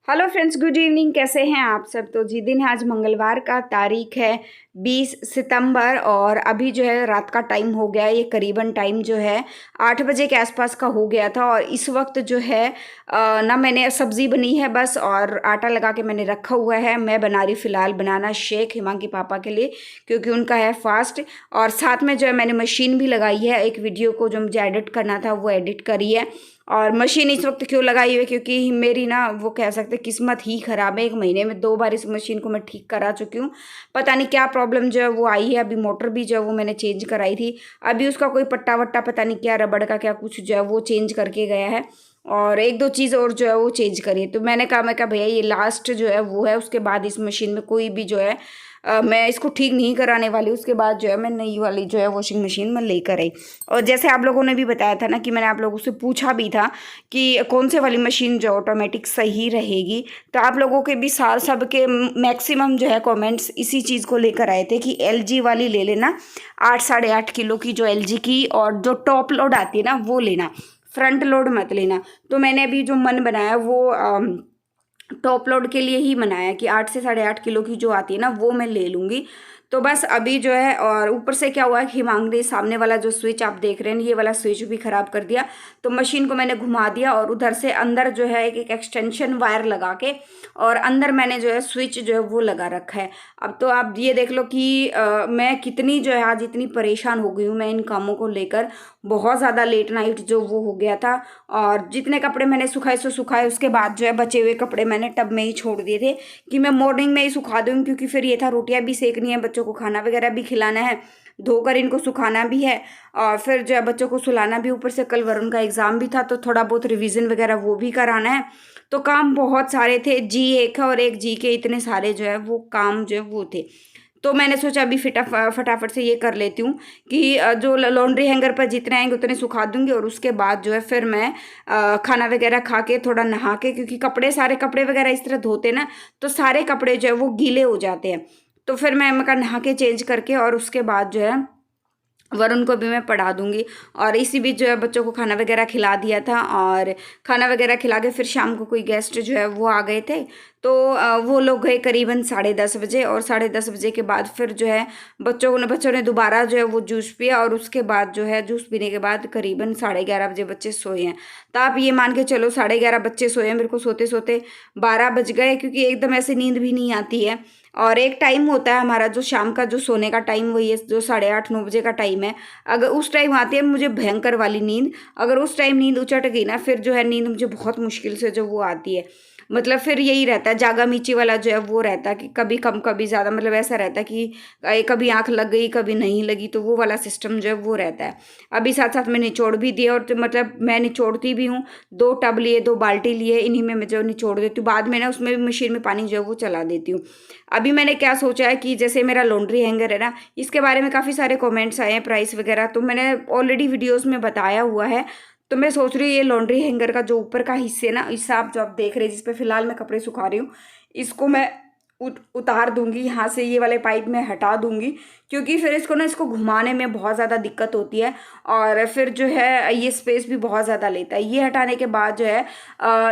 Hello friends, good evening. कैसे हैं आप सब? तो जी दिन है आज मंगलवार का, तारीख है 20 सितंबर और अभी जो है रात का टाइम हो गया है। ये करीबन टाइम जो है 8 बजे के आसपास का हो गया था और इस वक्त जो है ना मैंने सब्ज़ी बनी है बस, और आटा लगा के मैंने रखा हुआ है। मैं बना रही फ़िलहाल बनाना शेक हिमांगी के पापा के लिए, क्योंकि उनका है फास्ट। और साथ में जो है मैंने मशीन भी लगाई है, एक वीडियो को जो मुझे एडिट करना था वो एडिट करी है। और मशीन इस वक्त क्यों लगाई हुई है, क्योंकि मेरी ना वो कह सकते किस्मत ही ख़राब है। 1 महीने में 2 बार इस मशीन को मैं ठीक करा चुकी हूँ। पता नहीं क्या प्रॉब्लम जो है वो आई है। अभी मोटर भी जो है वो मैंने चेंज कराई थी। अभी उसका कोई पट्टा वट्टा पता नहीं क्या रबड़ का क्या कुछ जो है वो चेंज करके गया है, और 1-2 चीज़ और जो है वो चेंज करी है। तो मैं कहा भैया ये लास्ट जो है वो है, उसके बाद इस मशीन में कोई भी जो है मैं इसको ठीक नहीं कराने वाली। उसके बाद जो है मैं नई वाली जो है वॉशिंग मशीन में लेकर आई। और जैसे आप लोगों ने भी बताया था ना कि मैंने आप लोगों से पूछा भी था कि कौन से वाली मशीन जो ऑटोमेटिक सही रहेगी, तो आप लोगों के भी सब के मैक्सिमम जो है कमेंट्स इसी चीज़ को लेकर आए थे कि एलजी वाली ले लेना, 8 साढ़े 8 किलो की जो एलजी की, और जो टॉप लोड आती है ना वो लेना, फ्रंट लोड मत लेना। तो मैंने अभी जो मन बनाया वो टॉप लोड के लिए ही बनाया कि 8 से साढ़े 8 किलो की जो आती है ना वो मैं ले लूँगी। तो बस अभी जो है, और ऊपर से क्या हुआ है कि हिमांग ने सामने वाला जो स्विच आप देख रहे हैं ये वाला स्विच भी ख़राब कर दिया। तो मशीन को मैंने घुमा दिया और उधर से अंदर जो है एक एक्सटेंशन वायर लगा के, और अंदर मैंने जो है स्विच जो है वो लगा रखा है। अब तो आप ये देख लो कि मैं कितनी जो है आज इतनी परेशान हो गई हूँ मैं इन कामों को लेकर। बहुत ज़्यादा लेट नाइट जो वो हो गया था, और जितने कपड़े मैंने सुखाए सो सुखाए, उसके बाद जो है बचे हुए कपड़े मैंने टब में ही छोड़ दिए थे कि मैं मॉर्निंग में ही सुखा दूँ, क्योंकि फिर ये था रोटियां भी सेकनी है, बच्चों को खाना वगैरह भी खिलाना है, धोकर इनको सुखाना भी है, और फिर जो है बच्चों को सुलाना भी। ऊपर से कल वरुण का एग्ज़ाम भी था तो थोड़ा बहुत रिवीजन वगैरह वो भी कराना है। तो काम बहुत सारे थे, जी एक है और एक जी के, इतने सारे जो है वो काम जो है वो थे। तो मैंने सोचा अभी फटाफट से ये कर लेती हूँ कि जो लॉन्ड्री हैंगर पर जितने आएंगे उतने सुखा दूंगी, और उसके बाद जो है फिर मैं खाना वगैरह खा के थोड़ा नहा के, क्योंकि सारे कपड़े वगैरह इस तरह धोते ना तो सारे कपड़े जो है वो गीले हो जाते हैं। तो फिर मैं नहा के चेंज करके और उसके बाद जो है वरुण को भी मैं पढ़ा दूंगी। और इसी बीच जो है बच्चों को खाना वगैरह खिला दिया था, और खाना वगैरह खिला के फिर शाम को कोई गेस्ट जो है वो आ गए थे। तो वो लोग गए करीबन 10:30 बजे, और 10:30 बजे के बाद फिर जो है बच्चों ने दोबारा जो है वो जूस पिया, और उसके बाद जो है जूस पीने के बाद करीबन 11:30 बजे बच्चे सोए हैं। तो आप ये मान के चलो 11:30 बच्चे सोए हैं, मेरे को सोते सोते 12 बज गए, क्योंकि एकदम ऐसे नींद भी नहीं आती है। और एक टाइम होता है हमारा जो शाम का जो सोने का टाइम, वही है जो 8:30-9 बजे का टाइम है। अगर उस टाइम आती है मुझे भयंकर वाली नींद, अगर उस टाइम नींद उचट गई ना फिर जो है नींद मुझे बहुत मुश्किल से जो वो आती है। मतलब फिर यही रहता है जागा मीची वाला जो है वो रहता है कि कभी कम कभी ज़्यादा, मतलब ऐसा रहता है कि कभी आंख लग गई कभी नहीं लगी, तो वो वाला सिस्टम जो है वो रहता है। अभी साथ साथ मैं निचोड़ भी दिया, और तो मतलब मैं निचोड़ती भी हूँ। 2 टब लिए, 2 बाल्टी लिए, इन्हीं में मैं जो निचोड़ देती हूँ। बाद में ना उसमें भी मशीन में पानी जो है वो चला देती हूँ। अभी मैंने क्या सोचा है कि जैसे मेरा लॉन्ड्री हैंगर है ना, इसके बारे में काफ़ी सारे कमेंट्स आए हैं, प्राइस वगैरह तो मैंने ऑलरेडी वीडियोस में बताया हुआ है। तो मैं सोच रही हूँ ये लॉन्ड्री हैंगर का जो ऊपर का हिस्से ना, हिस्सा आप जो आप देख रहे हैं जिस पे फिलहाल मैं कपड़े सुखा रही हूँ, इसको मैं उतार दूंगी यहाँ से, ये वाले पाइप में हटा दूंगी, क्योंकि फिर इसको घुमाने में बहुत ज़्यादा दिक्कत होती है, और फिर जो है ये स्पेस भी बहुत ज़्यादा लेता है। ये हटाने के बाद जो है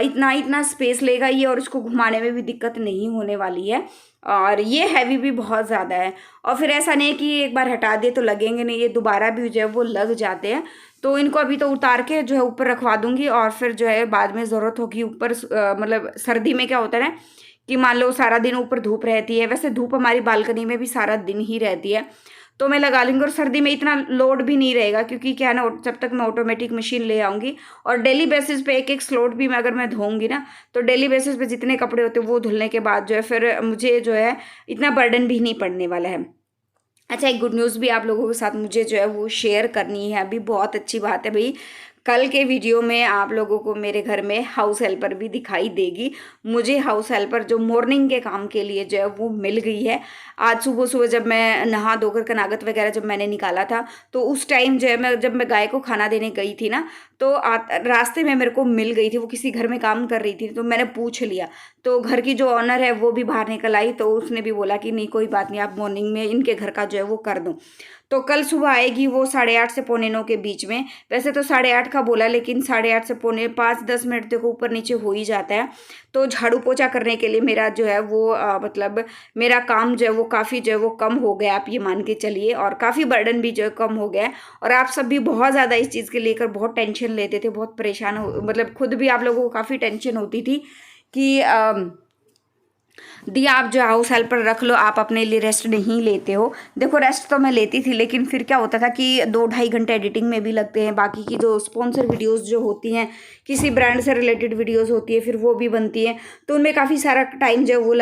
इतना इतना स्पेस लेगा ये, और इसको घुमाने में भी दिक्कत नहीं होने वाली है। और ये हैवी भी बहुत ज़्यादा है, और फिर ऐसा नहीं है कि एक बार हटा दिए तो लगेंगे नहीं, ये दोबारा भी जो है वो लग जाते हैं। तो इनको अभी तो उतार के जो है ऊपर रखवा दूंगी, और फिर जो है बाद में ज़रूरत होगी ऊपर मतलब सर्दी में क्या होता है ना कि मान लो सारा दिन ऊपर धूप रहती है, वैसे धूप हमारी बालकनी में भी सारा दिन ही रहती है, तो मैं लगा लूँगी। और सर्दी में इतना लोड भी नहीं रहेगा, क्योंकि क्या है ना, जब तक मैं ऑटोमेटिक मशीन ले आऊँगी, और डेली बेसिस पे एक एक स्लॉट भी मैं अगर मैं धोऊंगी ना, तो डेली बेसिस पे जितने कपड़े होते हैं वो धुलने के बाद जो है फिर मुझे जो है इतना बर्डन भी नहीं पड़ने वाला है। अच्छा, एक गुड न्यूज़ भी आप लोगों के साथ मुझे जो है वो शेयर करनी है अभी। बहुत अच्छी बात है भाई, कल के वीडियो में आप लोगों को मेरे घर में हाउस हेल्पर भी दिखाई देगी। मुझे हाउस हेल्पर जो मॉर्निंग के काम के लिए जो है वो मिल गई है। आज सुबह सुबह जब मैं नहा धोकर कनागत वगैरह जब मैंने निकाला था, तो उस टाइम जो है जब मैं गाय को खाना देने गई थी ना, तो रास्ते में मेरे को मिल गई थी। वो किसी घर में काम कर रही थी, तो मैंने पूछ लिया, तो घर की जो ऑनर है वो भी बाहर निकल आई, तो उसने भी बोला कि नहीं कोई बात नहीं, आप मॉर्निंग में इनके घर का जो है वो कर दो। तो कल सुबह आएगी वो 8:30 से 8:45 के बीच में। वैसे तो 8:30 का बोला, लेकिन 8:30 से 5:45 देखो ऊपर नीचे हो ही जाता है। तो झाड़ू पोछा करने के लिए मेरा जो है वो मतलब मेरा काम जो है वो काफ़ी जो है वो कम हो गया, आप ये मान के चलिए, और काफ़ी बर्डन भी जो है कम हो गया है। और आप सब भी बहुत ज़्यादा इस चीज़ के लेकर बहुत टेंशन लेते थे, बहुत परेशान हो, मतलब खुद भी आप लोगों को काफ़ी टेंशन होती थी कि दी आप जो हाउस हेल्पर रख लो, आप अपने लिए रेस्ट नहीं लेते हो। देखो रेस्ट तो मैं लेती थी, लेकिन फिर क्या होता था कि 2-2.5 घंटे एडिटिंग में भी लगते हैं, बाकी की जो स्पॉन्सर वीडियोस जो होती हैं, किसी ब्रांड से रिलेटेड वीडियोस होती है, फिर वो भी बनती हैं, तो उनमें काफ़ी सारा टाइम जो है वो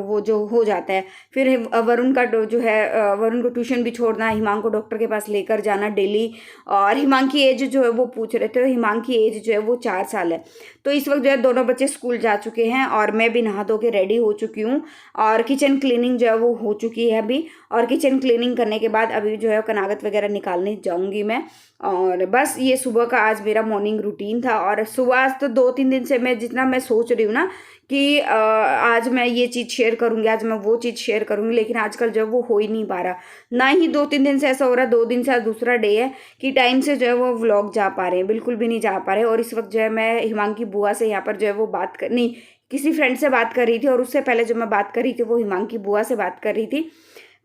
वो जो हो जाता है। फिर वरुण का जो है वरुण को ट्यूशन भी छोड़ना, हिमांग को डॉक्टर के पास लेकर जाना डेली। और हिमांग की एज जो है वो पूछ रहे थे, तो हिमांग की एज जो है वो 4 साल है। तो इस वक्त जो है दोनों बच्चे स्कूल जा चुके हैं और मैं भी नहा धो के रेडी हो चुकी हूँ, और किचन क्लीनिंग जो है वो हो चुकी है अभी। और किचन क्लीनिंग करने के बाद अभी जो है कनागत वगैरह निकालने जाऊंगी मैं। और बस ये सुबह का आज मेरा मॉर्निंग रूटीन था। और सुबह आज तो 2-3 दिन से मैं जितना मैं सोच रही हूँ ना कि आज मैं ये चीज़ शेयर करूँगी, आज मैं वो चीज़ शेयर करूँगी, लेकिन आजकल जो है वो हो ही नहीं पा रहा। ना ही 2-3 दिन से ऐसा हो रहा है, 2 दिन से आज दूसरा डे है कि टाइम से जो है वो व्लॉग जा पा रहे हैं, बिल्कुल भी नहीं जा पा रहे। और इस वक्त जो है मैं हिमांग की बुआ से यहाँ पर जो है वो बात कर नहीं, किसी फ्रेंड से बात कर रही थी, और उससे पहले जो मैं बात कर रही थी वो हिमांग की बुआ से बात कर रही थी।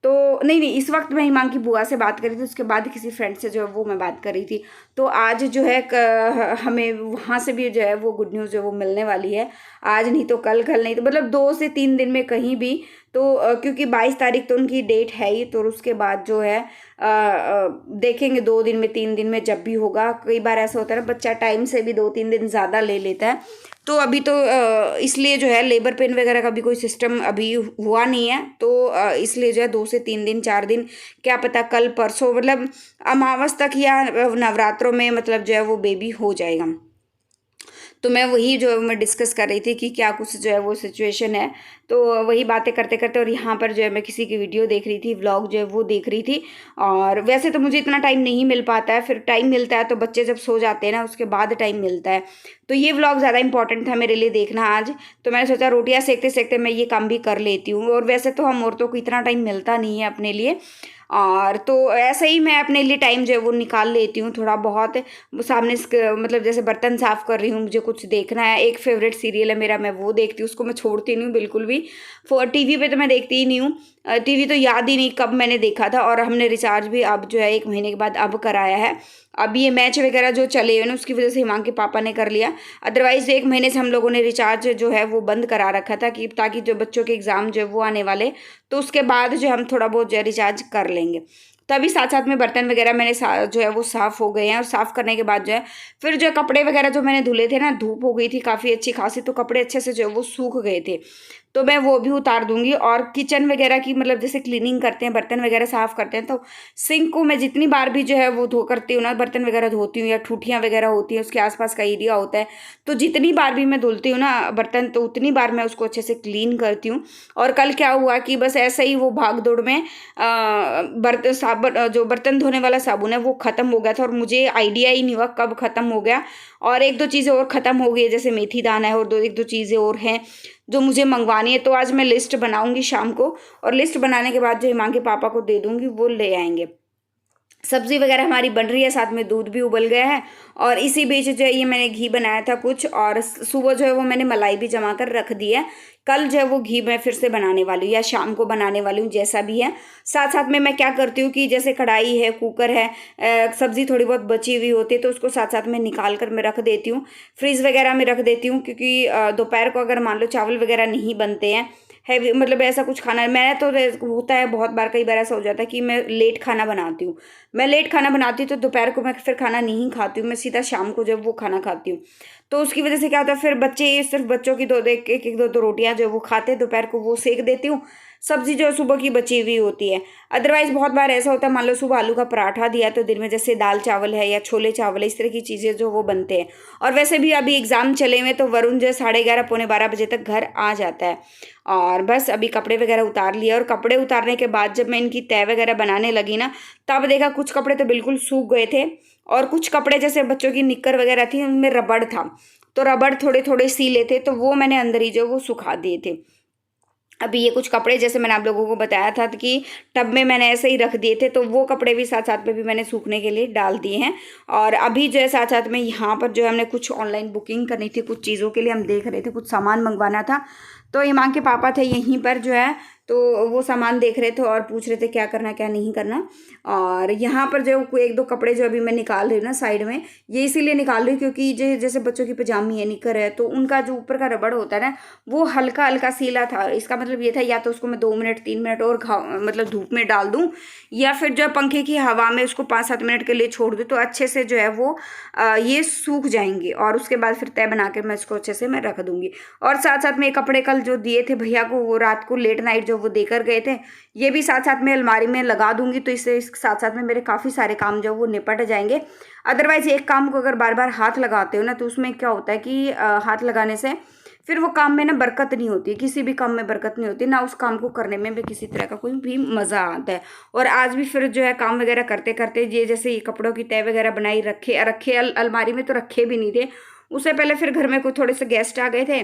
तो नहीं, इस वक्त मैं हिमांग की बुआ से बात कर रही थी, उसके बाद किसी फ्रेंड से जो है वो मैं बात कर रही थी। तो आज जो है हमें वहाँ से भी जो है वो गुड न्यूज़ जो है वो मिलने वाली है। आज नहीं तो कल, कल नहीं तो मतलब 2 से 3 दिन में कहीं भी। तो क्योंकि 22 तारीख तो उनकी डेट है ही, तो उसके बाद जो है देखेंगे 2 दिन में, 3 दिन में, जब भी होगा। कई बार ऐसा होता है ना, बच्चा टाइम से भी 2-3 दिन ज़्यादा ले लेता है। तो अभी तो इसलिए जो है लेबर पेन वगैरह का भी कोई सिस्टम अभी हुआ नहीं है, तो इसलिए जो है 2 से 3 दिन, 4 दिन, क्या पता कल परसों, मतलब अमावस तक या नवरात्रों में मतलब जो है वो बेबी हो जाएगा। तो मैं वही जो है मैं डिस्कस कर रही थी कि क्या कुछ जो है वो सिचुएशन है। तो वही बातें करते करते, और यहाँ पर जो है मैं किसी की वीडियो देख रही थी, व्लॉग जो है वो देख रही थी। और वैसे तो मुझे इतना टाइम नहीं मिल पाता है, फिर टाइम मिलता है तो बच्चे जब सो जाते हैं ना उसके बाद टाइम मिलता है। तो ये व्लॉग ज़्यादा इंपॉर्टेंट था मेरे लिए देखना आज। तो मैंने सोचा रोटियाँ सेकते सेकते मैं ये काम भी कर लेती हूँ। और वैसे तो हम औरतों को इतना टाइम मिलता नहीं है अपने लिए, और तो ऐसे ही मैं अपने लिए टाइम जो है वो निकाल लेती हूँ थोड़ा बहुत। सामने मतलब जैसे बर्तन साफ़ कर रही हूँ, मुझे कुछ देखना है, एक फेवरेट सीरियल है मेरा, मैं वो देखती हूँ, उसको मैं छोड़ती नहीं हूँ बिल्कुल भी। टीवी पे तो मैं देखती ही नहीं हूँ। टीवी तो याद ही नहीं कब मैंने देखा था। और हमने रिचार्ज भी अब जो है 1 महीने के बाद अब कराया है। अब ये मैच वगैरह जो चले हुए ना उसकी वजह से हिमांग के पापा ने कर लिया। अदरवाइज 1 महीने से हम लोगों ने रिचार्ज जो है वो बंद करा रखा था कि ताकि जो बच्चों के एग्ज़ाम जो है वो आने वाले, तो उसके बाद जो हम थोड़ा बहुत जो है रिचार्ज कर लेंगे। तो अभी साथ साथ में बर्तन वगैरह मैंने जो है वो साफ़ हो गए हैं। और साफ़ करने के बाद जो है फिर जो कपड़े वगैरह जो मैंने धुले थे ना, धूप हो गई थी काफ़ी अच्छी खासी, तो कपड़े अच्छे से जो है वो सूख गए थे, तो मैं वो भी उतार दूंगी। और किचन वगैरह की मतलब जैसे क्लीनिंग करते हैं, बर्तन वगैरह साफ़ करते हैं, तो सिंक को मैं जितनी बार भी जो है वो धो करती हूँ ना, बर्तन वगैरह धोती हूँ या ठूठियाँ वगैरह होती हैं उसके आसपास का एरिया होता है, तो जितनी बार भी मैं धुलती हूँ ना बर्तन, तो उतनी बार मैं उसको अच्छे से क्लीन करती हूँ। और कल क्या हुआ कि बस ऐसे ही वो भाग दौड़ में बर्तन साबुन, जो बर्तन धोने वाला साबुन है वो ख़त्म हो गया था, और मुझे आइडिया ही नहीं हुआ कब ख़त्म हो गया। और 1-2 चीज़ें और ख़त्म हो गई है, जैसे मेथी दाना है, और 1-2 चीज़ें और हैं जो मुझे मंगवानी है। तो आज मैं लिस्ट बनाऊंगी शाम को, और लिस्ट बनाने के बाद जो हिमांग के पापा को दे दूंगी, वो ले आएंगे। सब्जी वगैरह हमारी बन रही है, साथ में दूध भी उबल गया है। और इसी बीच जो है ये मैंने घी बनाया था कुछ, और सुबह जो है वो मैंने मलाई भी जमा कर रख दी है। कल जो है वो घी मैं फिर से बनाने वाली हूँ या शाम को बनाने वाली हूँ, जैसा भी है। साथ साथ में मैं क्या करती हूँ कि जैसे कढ़ाई है, कुकर है, सब्जी थोड़ी बहुत बची हुई होती है, तो उसको साथ साथ में निकाल कर मैं रख देती हूँ, फ्रीज वगैरह में रख देती हूँ। क्योंकि दोपहर को अगर मान लो चावल वगैरह नहीं बनते हैं, हैवी मतलब ऐसा कुछ खाना, मैं तो होता है बहुत बार, कई बार ऐसा हो जाता है कि मैं लेट खाना बनाती हूँ। मैं लेट खाना बनाती हूँ तो दोपहर को मैं फिर खाना नहीं खाती हूँ, मैं सीधा शाम को जब वो खाना खाती हूँ। तो उसकी वजह से क्या होता है, फिर बच्चे सिर्फ बच्चों की एक दो रोटियां जो वो खाते हैं दोपहर को, वो सेक देती हूँ। सब्जी जो सुबह की बची हुई होती है। अदरवाइज बहुत बार ऐसा होता है, मान लो सुबह आलू का पराठा दिया तो दिन में जैसे दाल चावल है या छोले चावल है, इस तरह की चीज़ें जो वो बनते हैं। और वैसे भी अभी एग्ज़ाम चले हुए, तो वरुण जो 11:30 पौने 12 बजे तक घर आ जाता है। और बस अभी कपड़े वगैरह उतार लिए, और कपड़े उतारने के बाद जब मैं इनकी तय वगैरह बनाने लगी ना, तब देखा कुछ कपड़े तो बिल्कुल सूख गए थे, और कुछ कपड़े जैसे बच्चों की निक्कर वगैरह थी उनमें रबड़ था, तो रबड़ थोड़े थोड़े सीले थे, तो वो मैंने अंदर ही जो वो सुखा दिए थे। अभी ये कुछ कपड़े जैसे मैंने आप लोगों को बताया था कि टब में मैंने ऐसे ही रख दिए थे, तो वो कपड़े भी साथ साथ में भी मैंने सूखने के लिए डाल दिए हैं। और अभी जो है साथ साथ में यहाँ पर जो है हमने कुछ ऑनलाइन बुकिंग करनी थी, कुछ चीज़ों के लिए हम देख रहे थे, कुछ सामान मंगवाना था। तो हिमांक के पापा थे यहीं पर जो है, तो वो सामान देख रहे थे और पूछ रहे थे क्या करना क्या नहीं करना। और यहाँ पर जो कोई एक दो कपड़े जो अभी मैं निकाल रही हूँ ना साइड में, ये इसीलिए निकाल रही हूँ क्योंकि जैसे बच्चों की पजामी है, निकर है, तो उनका जो ऊपर का रबड़ होता है ना, वो हल्का हल्का सीला था। इसका मतलब ये था या तो उसको मैं 2 मिनट 3 मिनट और मतलब धूप में डाल दूँ, या फिर जो है पंखे की हवा में उसको 5-7 मिनट के लिए छोड़ दूँ, तो अच्छे से जो है वो ये सूख जाएंगे। और उसके बाद फिर तय बना के मैं इसको अच्छे से मैं रख दूँगी। और साथ साथ में ये कपड़े कल जो दिए थे भैया को, वो रात को लेट नाइट जो वो देकर गए थे, ये भी साथ साथ में अलमारी में लगा दूंगी। तो इससे साथ साथ में मेरे काफ़ी सारे काम जो वो निपट जाएंगे। अदरवाइज एक काम को अगर बार बार हाथ लगाते हो ना, तो उसमें क्या होता है कि हाथ लगाने से फिर वो काम में ना बरकत नहीं होती, किसी भी काम में बरकत नहीं होती ना, उस काम को करने में भी किसी तरह का कोई भी मज़ा आता है। और आज भी फिर जो है काम वगैरह करते करते ये जैसे ये कपड़ों की तय वगैरह बनाई, रखे रखे अलमारी में तो रखे भी नहीं थे। उससे पहले फिर घर में कोई थोड़े से गेस्ट आ गए थे,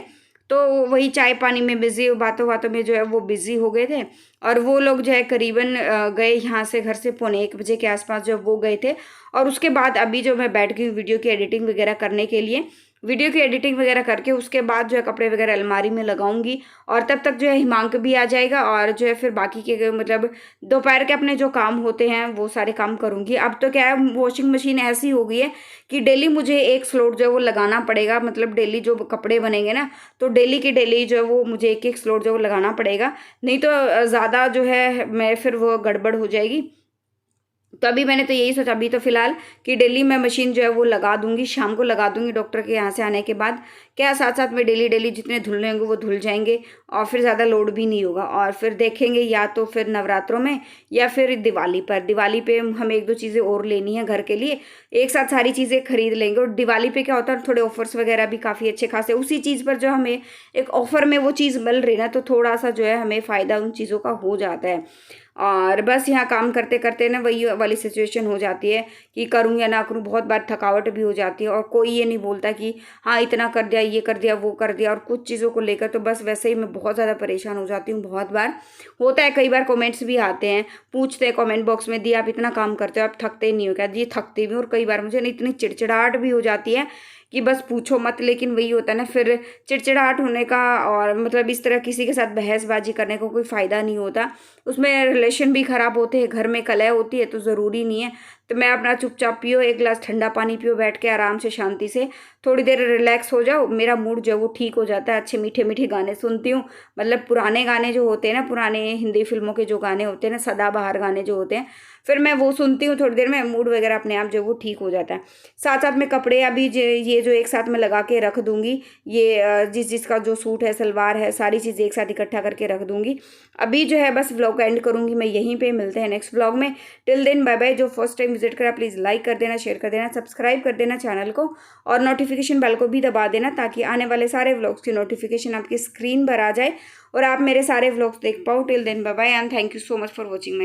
तो वही चाय पानी में बिजी, बातों बातों में जो है वो बिजी हो गए थे। और वो लोग जो है करीबन गए यहाँ से, घर से 1:45 के आसपास जो वो गए थे। और उसके बाद अभी जो मैं बैठ गई वीडियो की एडिटिंग वगैरह करने के लिए, वीडियो की एडिटिंग वगैरह करके उसके बाद जो है कपड़े वगैरह अलमारी में लगाऊंगी। और तब तक जो है हिमांक भी आ जाएगा, और जो है फिर बाकी के मतलब दोपहर के अपने जो काम होते हैं वो सारे काम करूंगी। अब तो क्या है, वॉशिंग मशीन ऐसी हो गई है कि डेली मुझे एक स्लॉट जो है वो लगाना पड़ेगा। मतलब डेली जो कपड़े बनेंगे ना, तो डेली की डेली जो है वो मुझे एक एक स्लॉट जो वो लगाना पड़ेगा, नहीं तो ज़्यादा जो है मैं फिर वो गड़बड़ हो जाएगी। तो अभी मैंने तो यही सोचा अभी तो फिलहाल कि डेली मैं मशीन जो है वो लगा दूंगी, शाम को लगा दूंगी डॉक्टर के यहाँ से आने के बाद। क्या साथ साथ में डेली डेली जितने धुलने होंगे वो धुल जाएंगे, और फिर ज़्यादा लोड भी नहीं होगा। और फिर देखेंगे या तो फिर नवरात्रों में या फिर दिवाली पर। दिवाली पे हमें एक दो चीज़ें और लेनी है घर के लिए, एक साथ सारी चीज़ें खरीद लेंगे। और दिवाली पे क्या होता है, थोड़े ऑफर्स वगैरह भी काफ़ी अच्छे खासे उसी चीज़ पर जो हमें एक ऑफर में वो चीज़ मिल रही ना, तो थोड़ा सा जो है हमें फ़ायदा उन चीज़ों का हो जाता है। और बस यहाँ काम करते करते ना वही वाली सिचुएशन हो जाती है कि करूँ या ना करूँ, बहुत बार थकावट भी हो जाती है। और कोई ये नहीं बोलता कि हाँ इतना कर दिया, ये कर दिया, वो कर दिया। और कुछ चीज़ों को लेकर तो बस वैसे ही मैं बहुत ज़्यादा परेशान हो जाती हूँ। बहुत बार होता है, कई बार कमेंट्स भी आते हैं, पूछते हैं कमेंट बॉक्स में, दी आप इतना काम करते हो, आप थकते नहीं हो क्या? जी थकती भी हूँ, और कई बार मुझे ना इतनी चिड़चिड़ाहट भी हो जाती है कि बस पूछो मत। लेकिन वही होता है ना, फिर चिड़चिड़ाहट होने का और मतलब इस तरह किसी के साथ बहसबाजी करने का कोई फ़ायदा नहीं होता, उसमें रिलेशन भी ख़राब होते हैं, घर में कलह होती है। तो ज़रूरी नहीं है। तो मैं अपना चुपचाप पियो, एक गिलास ठंडा पानी पियो, बैठ के आराम से शांति से थोड़ी देर रिलैक्स हो जाओ, मेरा मूड जो है वो ठीक हो जाता है। अच्छे मीठे मीठे गाने सुनती हूँ, मतलब पुराने गाने जो होते हैं ना, पुराने हिंदी फिल्मों के जो गाने होते हैं ना, सदाबहार गाने जो होते हैं, फिर मैं वो सुनती हूँ। थोड़ी देर में मूड वगैरह अपने आप जो वो ठीक हो जाता है। साथ साथ में कपड़े अभी ये जो एक साथ में लगा के रख दूंगी, ये जिस जिसका जो सूट है, सलवार है, सारी चीज़ें एक साथ इकट्ठा करके रख दूंगी। अभी जो है बस व्लॉग का एंड करूंगी मैं यहीं पे, मिलते हैं नेक्स्ट व्लॉग में। Till then bye bye. जो फर्स्ट टाइम विजिट करा प्लीज़ लाइक कर देना, शेयर कर देना, सब्सक्राइब कर देना चैनल को, और नोटिफिकेशन बेल को भी दबा देना, ताकि आने वाले सारे व्लॉग्स की नोटिफिकेशन आपकी स्क्रीन पर आ जाए और आप मेरे सारे व्लॉग्स देख पाओ। Till then bye bye and thank you so much for watching.